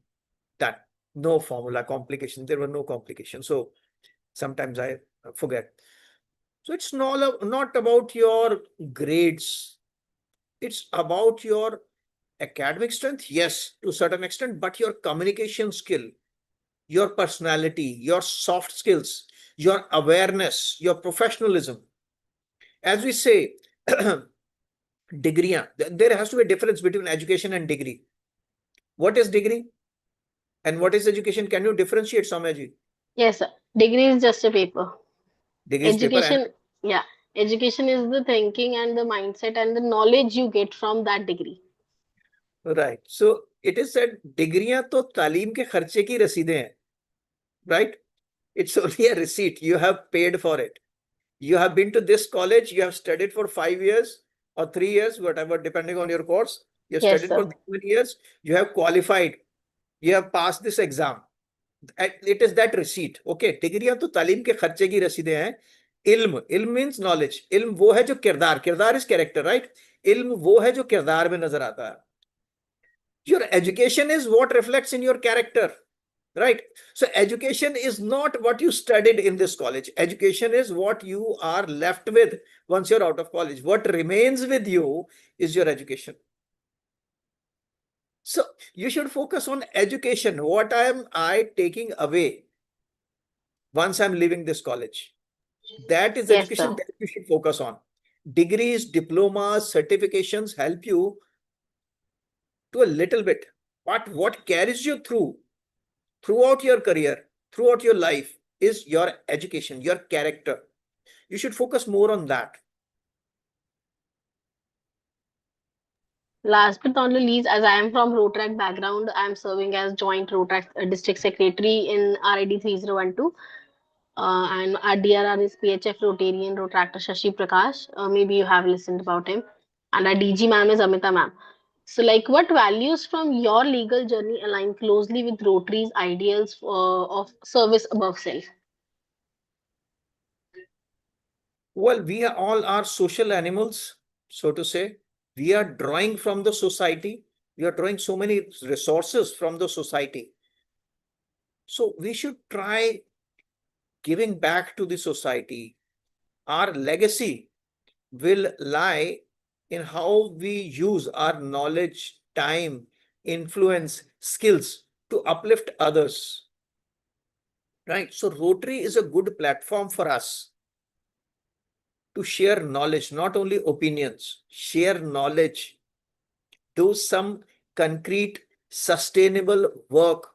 that, no formula complication. There were no complications. So sometimes I forget. So it's not about your grades. It's about your academic strength, yes, to a certain extent, but your communication skill, your personality, your soft skills, your awareness, your professionalism. As we say, degree, there has to be a difference between education and degree. What is degree and what is education? Can you differentiate, Soumyaji?
Yes, sir. Degree is just a paper.
Degree is paper and
Education, yeah. Education is the thinking and the mindset and the knowledge you get from that degree.
right. So it is said डिग्रियां तो तालीम के खर्चे की रसीदें हैं, right? It's only a receipt. You have paid for it. You have been to this college, you have studied for 5 years or 3 years, whatever, depending on your course. You have
Yes,
studied for
sir.
this many years, you have qualified, you have passed this exam. It is that receipt. Okay, डिग्रियां तो तालीम के खर्चे की रसीदें हैं. इल्म means knowledge. इल्म वो है जो किरदार इज कैरेक्टर, राइट? इल्म वो है जो किरदार में नजर आता है. Your education is what reflects in your character, right? So education is not what you studied in this college. Education is what you are left with once you're out of college. What remains with you is your education. So you should focus on education. What am I taking away once I'm leaving this college? That is
Yes,
education
sir.
that you should focus on. Degrees, diplomas, certifications help you to a little bit, but what carries you throughout your career, throughout your life, is your education, your character. You should focus more on that.
Last but not the least, as I am from Rotrack background, I am serving as joint Rotrack district secretary in RID 3012. And our DRR is PHF Rotarian Rotractor Shashi Prakash. Maybe you have listened about him. And our DG ma'am is Amita ma'am. So, like, what values from your legal journey align closely with Rotary's ideals of service above self?
Well, we are all are social animals, so to say. We are drawing from the society. We are drawing so many resources from the society. So we should try giving back to the society. Our legacy will lie in how we use our knowledge, time, influence, skills to uplift others. Right? So Rotary is a good platform for us to share knowledge, not only opinions, share knowledge, do some concrete, sustainable work.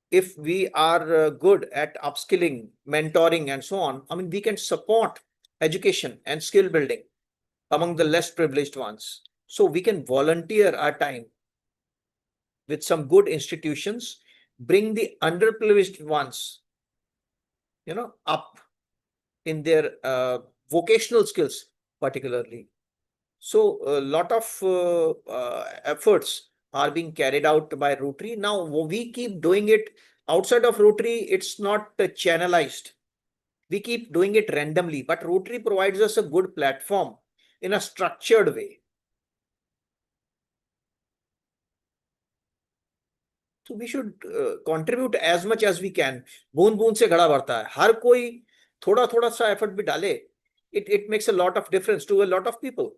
If we are good at upskilling, mentoring, and so on, I mean, we can support education and skill building among the less privileged ones. So we can volunteer our time with some good institutions, bring the underprivileged ones, up in their vocational skills, particularly. So a lot of efforts are being carried out by Rotary. Now we keep doing it outside of Rotary. It's not channelized. We keep doing it randomly, but Rotary provides us a good platform in a structured way. So we should contribute as much as we can. बूंद बूंद से घड़ा भरता है. हर कोई थोड़ा थोड़ा सा एफर्ट भी डाले. It makes a lot of difference to a lot of people.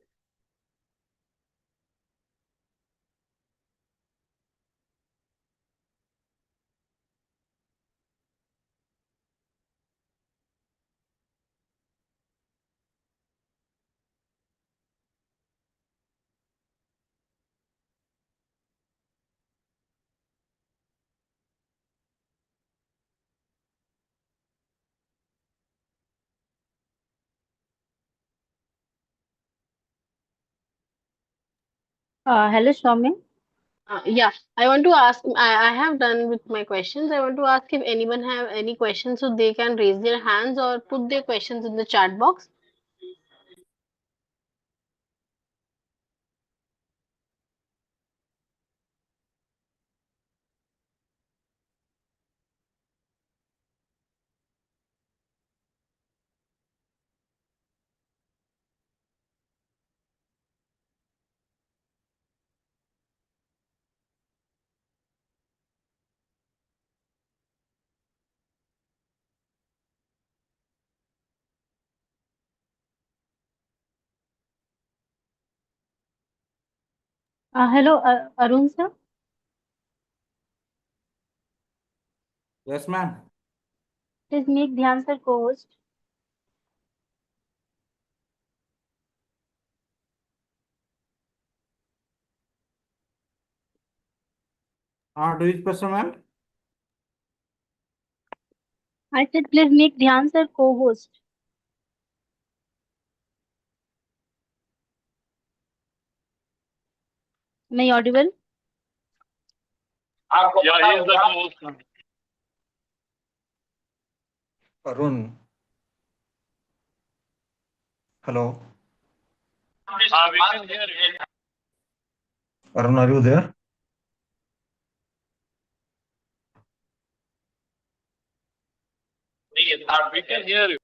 Hello, Soumya.
Yeah, I want to ask. I have done with my questions. I want to ask if anyone have any questions, so they can raise their hands or put their questions in the chat box.
Hello, Arun sir.
Yes, ma'am.
Please make Dhyan sir co-host.
To each person, ma'am.
I said, please make Dhyan sir co-host. Am I audible?
Yeah, he is the co-host now.
Arun. Hello.
We can hear you.
Arun, are you there?
We can hear you.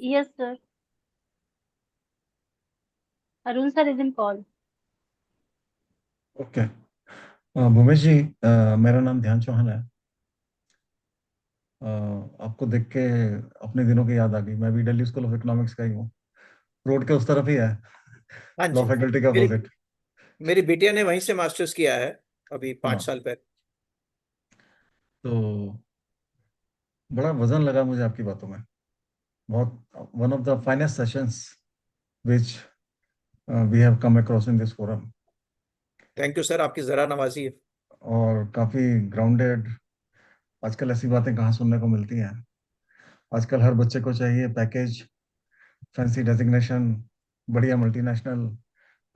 Yes, sir. Arun sir is in call.
Okay Bhumesh ji मेरा नाम ध्यान चौहान है आपको देख के अपने दिनों की याद आ गई मैं भी दिल्ली स्कूल ऑफ इकोनॉमिक्स का ही हूँ रोड के उस तरफ ही है
हाँ
लॉ
जी.
फैकल्टी का
मेरी
अपोजिट
मेरी बिटिया ने वहीं से मास्टर्स किया है अभी 5 साल पहले.
तो बड़ा वजन लगा मुझे आपकी बातों में बहुत one of the finest sessions which we have come across in this forum
thank you sir, आपकी जरा नवाजी है.
और काफी ग्राउंडेड आजकल ऐसी बातें कहाँ सुनने को मिलती हैं आजकल हर बच्चे को चाहिए पैकेज फैंसी डेजिग्नेशन बढ़िया मल्टीनेशनल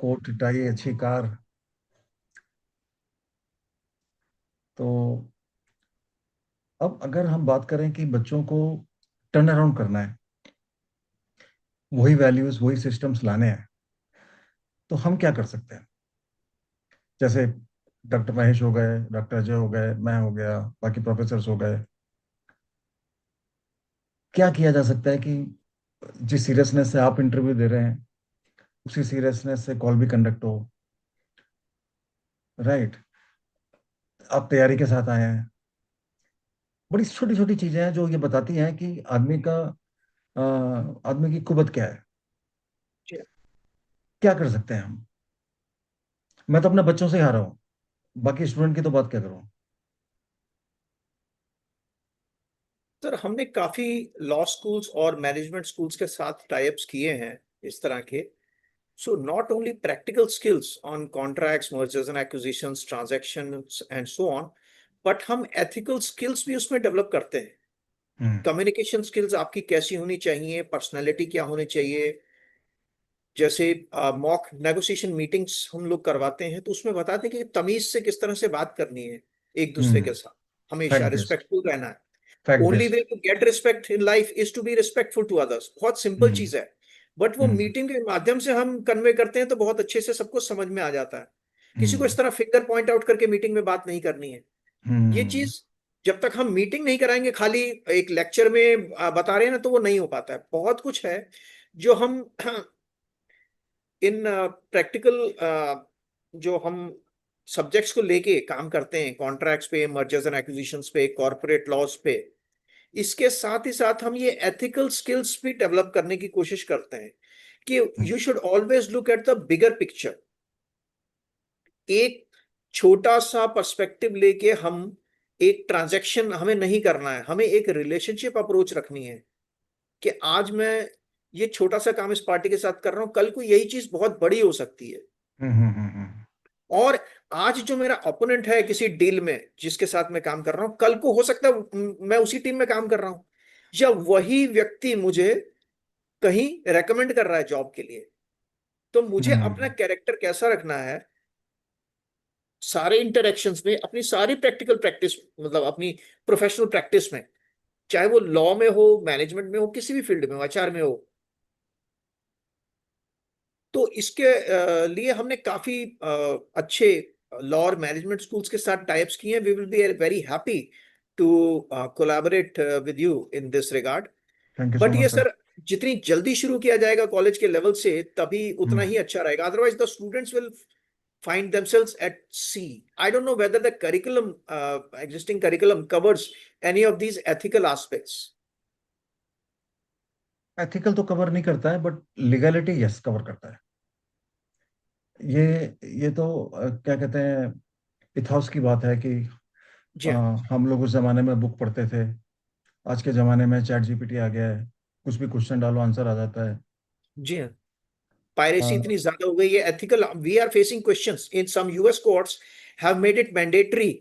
कोट टाई अच्छी कार तो अब अगर हम बात करें कि बच्चों को टर्न अराउंड करना है वही वैल्यूज वही सिस्टम्स लाने हैं, तो हम क्या कर सकते हैं? जैसे डॉक्टर महेश हो गए, डॉक्टर अजय हो गए, मैं हो गया, बाकी प्रोफेसर्स हो गए, क्या किया जा सकता है कि जिस सीरियसनेस से आप इंटरव्यू दे रहे हैं उसी सीरियसनेस से कॉल भी कंडक्ट हो, राइट? आप तैयारी के साथ आए हैं। बड़ी छोटी छोटी चीजें हैं जो ये बताती हैं कि आदमी की कुवत क्या है,
जी।
क्या कर सकते हैं हम। मैं तो अपने बच्चों से ही हारा हूँ, बाकी स्टूडेंट की तो बात क्या करूँ।
सर हमने काफी लॉ स्कूल्स और मैनेजमेंट स्कूल्स के साथ टाइप्स किए हैं इस तरह के। So not only practical skills on contracts, mergers and acquisitions, transactions and so on, but हम एथिकल स्किल्स भी उसमें डेवलप करते हैं।
हम्म।
कम्युनिकेशन स्किल्स आपकी कैसी होनी चाहिए, पर्सनैलिटी क्या होनी चाहिए। जैसे मॉक नेगोशिएशन मीटिंग्स हम लोग करवाते हैं तो उसमें बताते हैं कि तमीज से किस तरह से बात करनी है एक दूसरे
हम्म।
के साथ, हमेशा
फैक्ट बेस्ड।
रिस्पेक्टफुल रहना है।
Fact
only way
based.
To get respect in life is to be respectful to others. बहुत सिंपल
हम्म।
चीज है, बट वो
हम्म।
मीटिंग के माध्यम से हम कन्वे करते हैं तो बहुत अच्छे से सबको समझ में आ जाता है। किसी को
हम्म।
इस तरह फिंगर पॉइंट आउट करके मीटिंग में बात नहीं करनी है। ये
हम्म।
चीज जब तक हम मीटिंग नहीं कराएंगे, खाली एक लेक्चर में बता रहे हैं ना, तो वो नहीं हो पाता है। बहुत कुछ है जो हम इन प्रैक्टिकल जो हम सब्जेक्ट्स को लेके काम करते हैं, कॉन्ट्रैक्ट्स पे, मर्जर्स एंड एक्विजिशंस पे, कॉर्पोरेट लॉज पे, इसके साथ ही साथ हम ये एथिकल स्किल्स भी डेवलप करने की कोशिश करते हैं कि
hmm.
You should always look at the bigger picture. एक छोटा सा पर्सपेक्टिव लेके हम एक ट्रांजैक्शन हमें नहीं करना है, हमें एक रिलेशनशिप अप्रोच रखनी है कि आज मैं ये छोटा सा काम इस पार्टी के साथ कर रहा हूं, कल को यही चीज बहुत बड़ी हो सकती है।
हम्म। हम्म।
और आज जो मेरा ओपोनेंट है किसी डील में जिसके साथ मैं काम कर रहा हूं, कल को हो सकता है मैं उसी टीम में काम कर रहा हूं, या वही व्यक्ति मुझे कहीं रेकमेंड कर रहा है जॉब के लिए। तो मुझे अपना
हम्म।
कैरेक्टर कैसा रखना है सारे इंटरेक्शंस में, अपनी सारी प्रैक्टिकल प्रैक्टिस, मतलब अपनी प्रोफेशनल प्रैक्टिस में, चाहे वो लॉ में हो, मैनेजमेंट में हो, किसी भी फील्ड में हो, एचआर में हो। तो इसके लिए हमने काफी अच्छे लॉ और मैनेजमेंट स्कूल्स के साथ टाइप्स किए हैं। We will be very happy to collaborate with you in this regard.
Thank you so
but
much
ये
सर।
सर जितनी जल्दी शुरू किया जाएगा कॉलेज के लेवल से, तभी उतना
हम्म।
ही अच्छा रहेगा। Otherwise the students will find themselves at sea. I don't know whether the curriculum, existing curriculum, covers any of these ethical aspects.
Ethical तो कवर नहीं करता है, बट लीगैलिटी यस कवर करता है। ये ये तो क्या कहते हैं, इथॉस की बात है कि अ,
जी हाँ।
हम लोग उस जमाने में बुक पढ़ते थे, आज के जमाने में चैट जीपीटी आ गया है, कुछ भी क्वेश्चन डालो आंसर आ जाता है।
जी हाँ। पायरेसी
अ,
इतनी ज्यादा हो गई है, ethical we are facing questions in some US courts have made it mandatory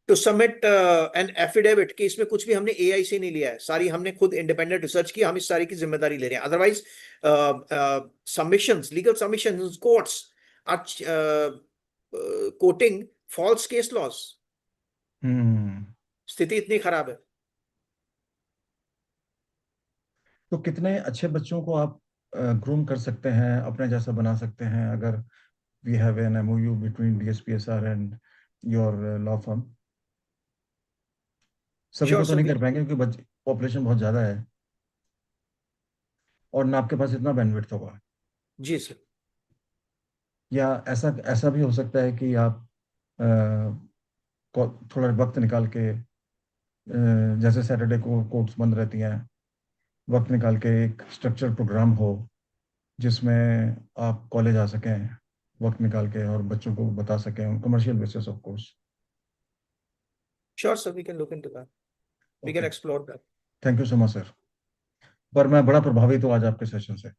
to submit an affidavit कि इसमें कुछ भी हमने एआई से नहीं लिया है, सारी हमने खुद इंडिपेंडेंट रिसर्च की, हम इस सारी की जिम्मेदारी ले रहे हैं। Otherwise submissions, legal submissions courts are quoting false case laws.
Hmm.
स्थिति इतनी खराब है।
तो कितने अच्छे बच्चों को आप ग्रूम कर सकते हैं, अपने जैसा बना सकते हैं, अगर we have an MOU between DSPSR and your law firm? सभी
श्योर
को तो
सर,
नहीं
वी।
कर पाएंगे क्योंकि बच्चे पॉपुलेशन बहुत ज़्यादा है, और ना आपके पास इतना बैंडविड्थ होगा।
जी सर।
या ऐसा ऐसा भी हो सकता है कि आप अ, थोड़ा वक्त निकाल के, जैसे सैटरडे को कोर्ट्स बंद रहती हैं, वक्त निकाल के एक स्ट्रक्चर प्रोग्राम हो जिसमें आप कॉलेज आ सकें वक्त निकाल के और बच्चों को बता सकें, commercial basis of course.
Sure sir, we can look into that, we can
okay.
Explore that.
Thank you so much sir. पर मैं बड़ा प्रभावित हूँ आज आपके सेशन से।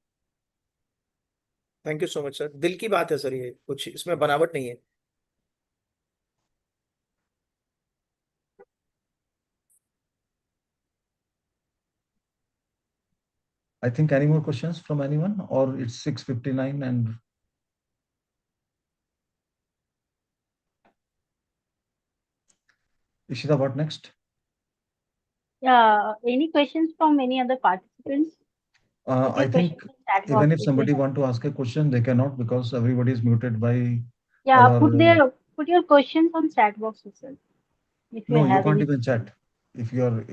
Thank you so much sir, दिल की बात है सर, ये कुछ इसमें बनावट नहीं है।
I think any more questions from anyone, और it's 6:59 and Ishita, what next?
Yeah, any questions from any other participants? Put
I
your
think
questions in chat
even
box
if
if you
somebody
have.
want to ask a question, they cannot because everybody is muted by
Yeah,
our.
put your questions on chat box itself if you
No, you
have
can't
any.
even chat if you are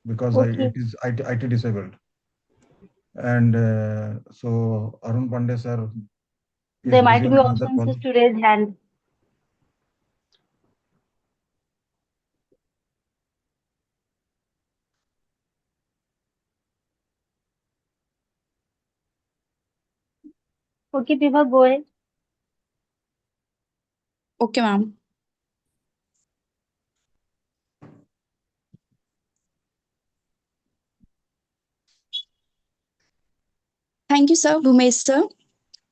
because it
Okay.
is IT disabled. And so Arun Pandey sir is
There
busy
might
on
be
another
options
call.
to raise hand. Okay, Bibha, go ahead.
Okay, ma'am. Thank you, sir, Bhumesh sir,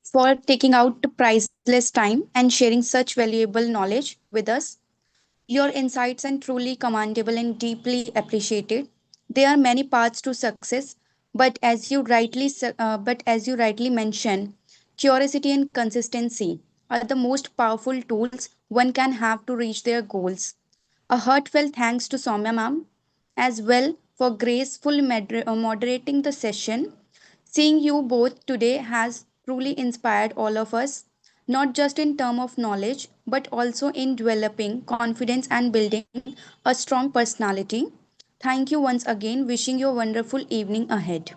for taking out priceless time and sharing such valuable knowledge with us. Your insights are truly commendable and deeply appreciated. There are many paths to success, but as you rightly mentioned, curiosity and consistency are the most powerful tools one can have to reach their goals. A heartfelt thanks to Soumya ma'am as well for moderating the session. Seeing you both today has truly inspired all of us, not just in terms of knowledge, but also in developing confidence and building a strong personality. Thank you once again, wishing you a wonderful evening ahead.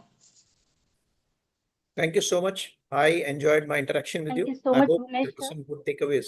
Thank you so much. I enjoyed my interaction with
Thank
you.
you so
I
much,
hope there
Bhumesh
were
sir.
some good takeaways.